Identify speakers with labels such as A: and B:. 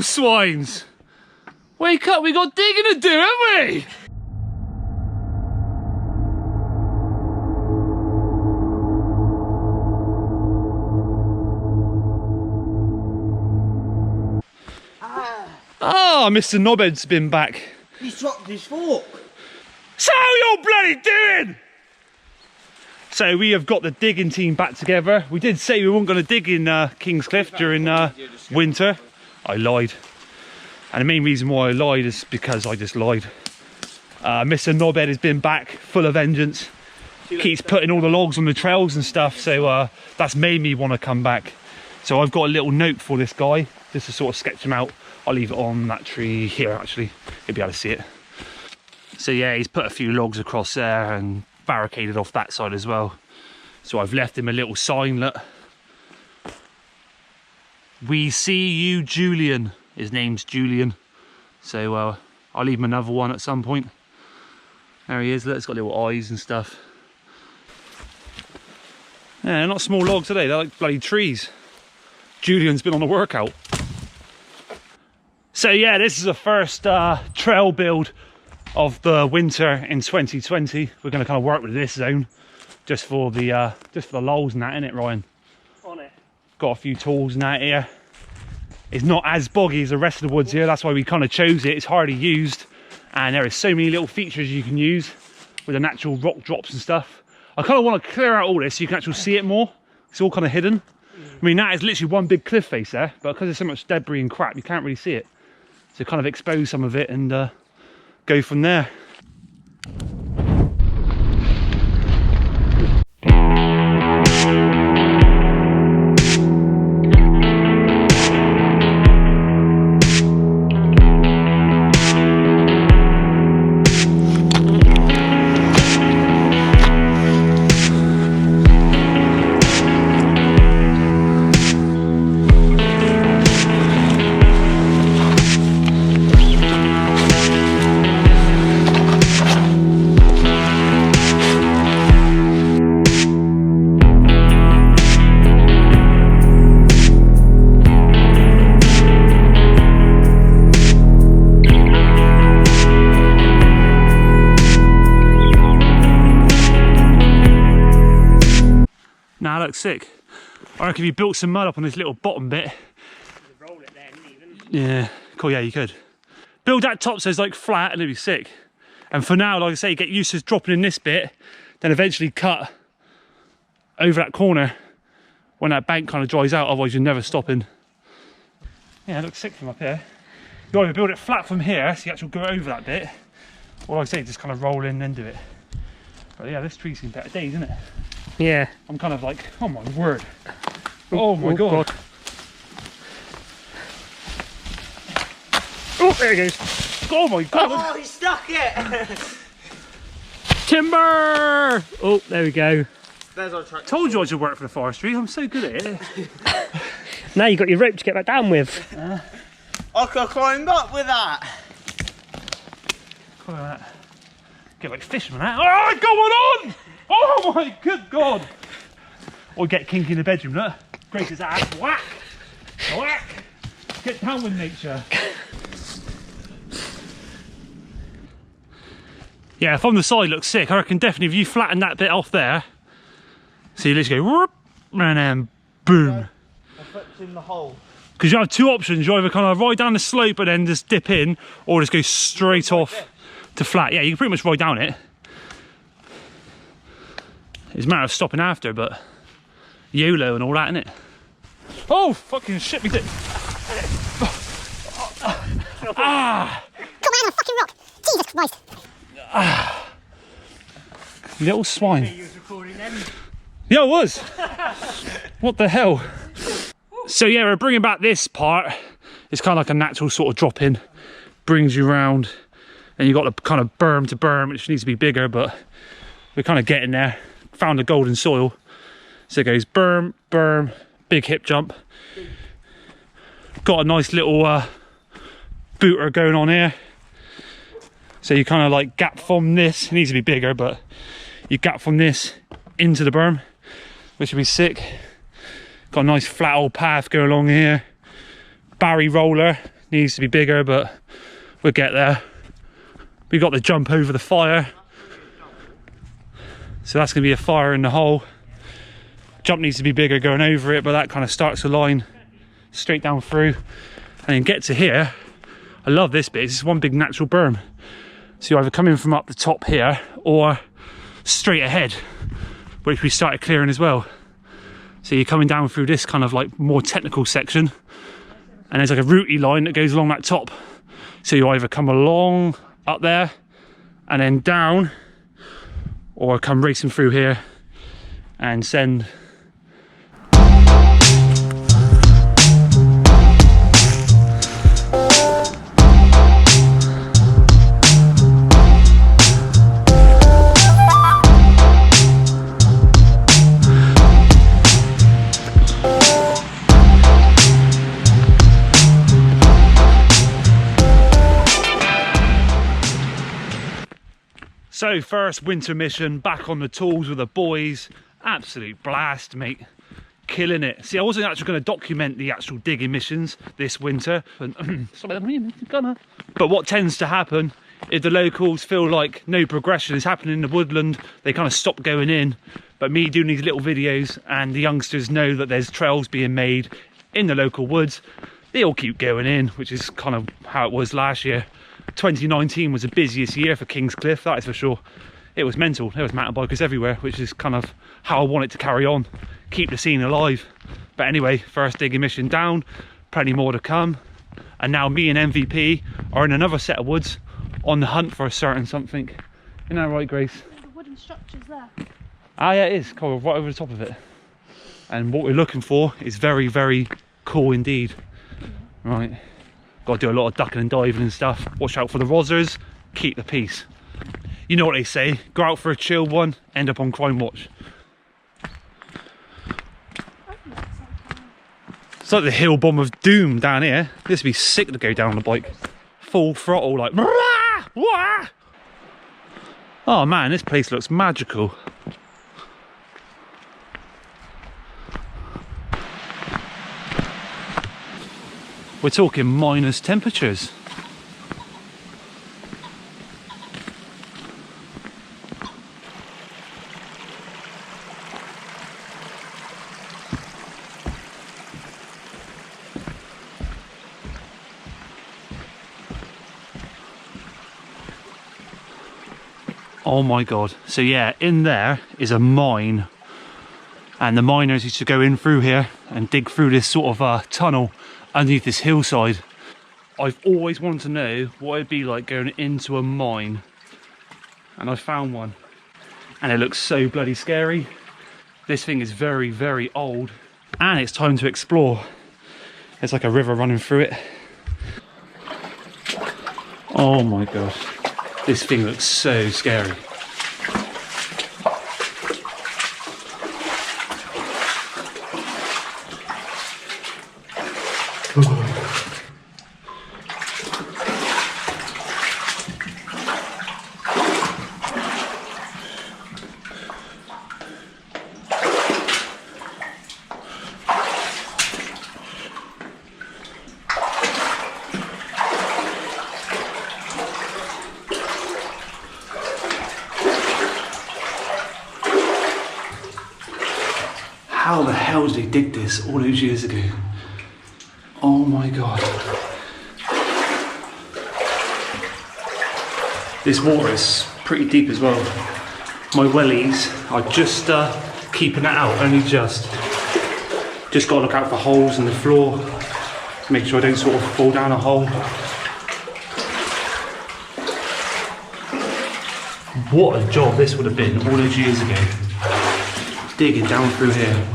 A: little swines. Wake up, we got digging to do, haven't we? Ah, Mr. Knobhead's been back.
B: He's dropped his fork.
A: So you're bloody doing? So we have got the digging team back together. We did say we weren't going to dig in Kingscliff during winter. I lied. And the main reason why I lied is because I just lied. Mr. Knobhead has been back, full of vengeance. Keeps putting all the logs on the trails and stuff, so that's made me want to come back. So I've got a little note for this guy, just to sort of sketch him out. I'll leave it on that tree here, actually. You'll be able to see it. So yeah, he's put a few logs across there and barricaded off that side as well. So I've left him a little sign, look. We see you, Julian. His name's Julian. So I'll leave him another one at some point. There he is, look, it's got little eyes and stuff. Yeah, they're not small logs today, they're like bloody trees. Julian's been on a workout. So yeah, this is the first trail build of the winter in 2020. We're going to kind of work with this zone just for the lols and that, innit, Ryan?
B: On it.
A: Got a few tools and that here. It's not as boggy as the rest of the woods here. That's why we kind of chose it. It's hardly used, and there is so many little features you can use with the natural rock drops and stuff. I kind of want to clear out all this so you can actually see it more. It's all kind of hidden. I mean, that is literally one big cliff face there, but because there's so much debris and crap, you can't really see it. So kind of expose some of it and go from there. Nah, that looks sick. I reckon if you built some mud up on this little bottom bit.
B: Roll it then, even.
A: Yeah, cool, yeah, you could. Build that top so it's like flat and it'd be sick. And for now, like I say, get used to dropping in this bit, then eventually cut over that corner when that bank kind of dries out, otherwise you're never stopping. Yeah, it looks sick from up here. You either build it flat from here, so you actually go over that bit, or like I say, just kind of roll in and then do it. But yeah, this tree's seen better days, isn't it?
B: Yeah.
A: I'm kind of like, oh my word. Oh my god. Oh, there it goes. Oh my god.
B: Oh, he stuck it.
A: Timber! Oh, there we go.
B: There's our track.
A: Told you I should work for the forestry. I'm so good at it.
C: Now you've got your rope to get back down with.
B: I could climb up with that.
A: Look at that. Get like fisherman out. Oh, going on! Oh my good god! Or get kinky in the bedroom, look. Grace his ass. Whack! Whack! Get down with nature. Yeah, from the side looks sick. I reckon definitely if you flatten that bit off there, so you literally go whoop, and then boom.
B: My foot's in the hole.
A: Because you have two options. You either kind of ride down the slope and then just dip in, or just go straight off to flat. Yeah, you can pretty much ride down it. It's a matter of stopping after, but YOLO and all that, innit? Oh, fucking shit, me did. Ah!
D: Come on, a fucking rock! Jesus Christ!
A: Ah! Little swine.
B: You was recording them.
A: Yeah, I was. What the hell? So yeah, we're bringing back this part. It's kind of like a natural sort of drop in. Brings you round. And you've got the kind of berm to berm, which needs to be bigger, but we're kind of getting there. Found the golden soil. So it goes berm, berm, big hip jump. Got a nice little booter going on here. So you kind of like gap from this. It needs to be bigger, but you gap from this into the berm, which would be sick. Got a nice flat old path going along here. Barry roller needs to be bigger, but we'll get there. We got the jump over the fire, so that's going to be a fire in the hole. Jump needs to be bigger going over it, but that kind of starts the line straight down through, and then get to here. I love this bit. It's one big natural berm, so you either come in from up the top here or straight ahead, which we started clearing as well. So you're coming down through this kind of like more technical section, and there's like a routey line that goes along that top. So you either come along up there and then down, or come racing through here and send. So first winter mission, back on the tools with the boys. Absolute blast, mate. Killing it. See, I wasn't actually going to document the actual digging missions this winter. But what tends to happen, if the locals feel like no progression is happening in the woodland, they kind of stop going in. But me doing these little videos, and the youngsters know that there's trails being made in the local woods, they all keep going in, which is kind of how it was last year. 2019 was the busiest year for Kingscliff, that is for sure. It was mental. There was mountain bikers everywhere, which is kind of how I want it to carry on, keep the scene alive. But anyway, first digging mission down, plenty more to come. And now me and MVP are in another set of woods on the hunt for a certain something. Isn't that right, Grace?
E: The wooden structure's there.
A: Ah yeah, it is, cool, right over the top of it. And what we're looking for is very, very cool indeed. Right. Got to do a lot of ducking and diving and stuff. Watch out for the rozzers, keep the peace. You know what they say, go out for a chill one, end up on crime watch. It's like the hill bomb of doom down here. This would be sick to go down on the bike. Full throttle, like, wah, wah. Oh man, this place looks magical. We're talking minus temperatures. Oh my god. So yeah, in there is a mine. And the miners used to go in through here and dig through this sort of tunnel underneath this hillside. I've always wanted to know what it'd be like going into a mine, and I found one, and it looks so bloody scary. This thing is very, very old, and it's time to explore. There's like a river running through it. Oh my god, this thing looks so scary. How the hell did they dig this all those years ago? Oh my god. This water is pretty deep as well. My wellies are just keeping it out, only just. Just got to look out for holes in the floor, make sure I don't sort of fall down a hole. What a job this would have been all those years ago. Digging down through here.